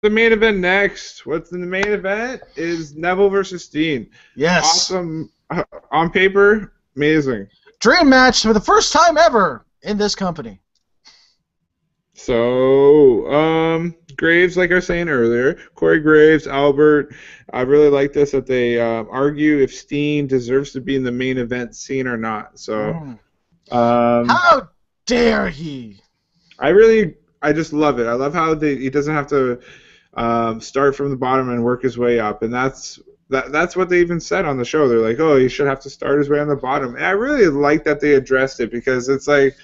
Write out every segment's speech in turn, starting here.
the main event next. What's in the main event is Neville versus Steen. Yes. Awesome. On paper, amazing. Dream match for the first time ever in this company. So, Graves, like I was saying earlier, Corey Graves, Albert, I really like this, that they argue if Steen deserves to be in the main event scene or not. So, how dare he? I just love it. I love how he doesn't have to start from the bottom and work his way up, and that's what they even said on the show. They're like, oh, he should have to start his way on the bottom. And I really like that they addressed it, because it's like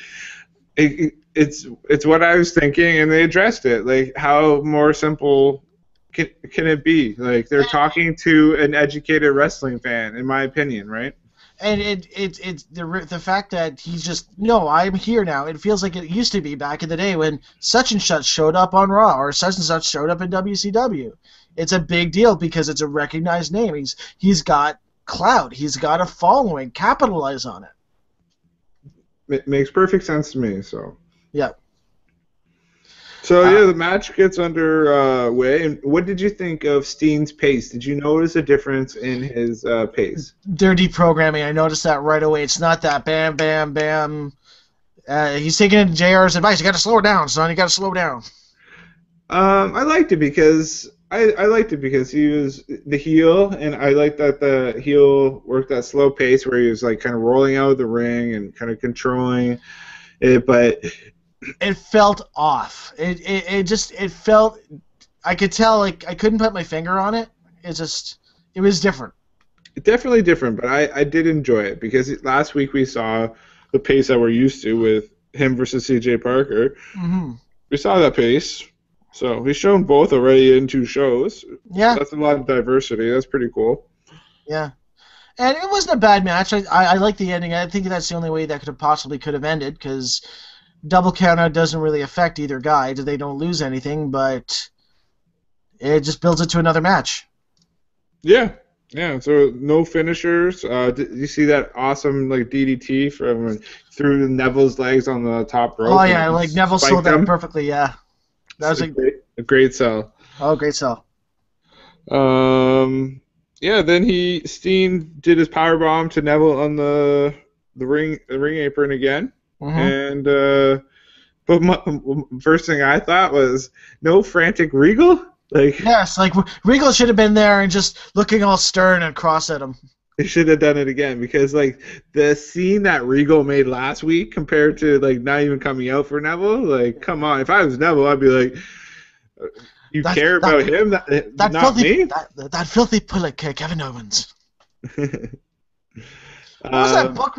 it's what I was thinking, and they addressed it. Like, how more simple can it be? Like, they're talking to an educated wrestling fan, in my opinion, right? And it's the fact that he's just, no, I'm here now. It feels like it used to be back in the day when such and such showed up on Raw or such and such showed up in WCW. It's a big deal because it's a recognized name. He's got clout. He's got a following. Capitalize on it. It makes perfect sense to me. So. Yeah. So yeah, the match gets underway. And what did you think of Steen's pace? Did you notice a difference in his pace? They're deprogramming. I noticed that right away. It's not that bam, bam, bam. He's taking JR's advice. You got to slow it down, son. You got to slow down. I liked it because he was the heel, and I liked that the heel worked that slow pace where he was like kind of rolling out of the ring and kind of controlling it, but it felt off. It felt. I could tell, like, I couldn't put my finger on it. It was different. Definitely different, but I did enjoy it because last week we saw the pace that we're used to with him versus CJ Parker. Mm-hmm. We saw that pace. So we've shown both already in 2 shows. Yeah. That's a lot of diversity. That's pretty cool. Yeah. And it wasn't a bad match. I like the ending. I think that's the only way that could have ended, because double countout doesn't really affect either guy. They don't lose anything, but it just builds it to another match. Yeah. Yeah, so no finishers. Did you see that awesome DDT from through Neville's legs on the top rope? Oh, yeah, Neville sold that perfectly, yeah. That was a great sell. Oh, great sell. Yeah, then Steen did his powerbomb to Neville on the ring apron again. Mm-hmm. And but first thing I thought was, no frantic Regal? Yes, Regal should have been there and just looking all stern and cross at him. They should have done it again, because the scene that Regal made last week compared to not even coming out for Neville, come on. If I was Neville, I'd be like, care about him, not filthy, me? That filthy pullet, Kevin Owens. What was that book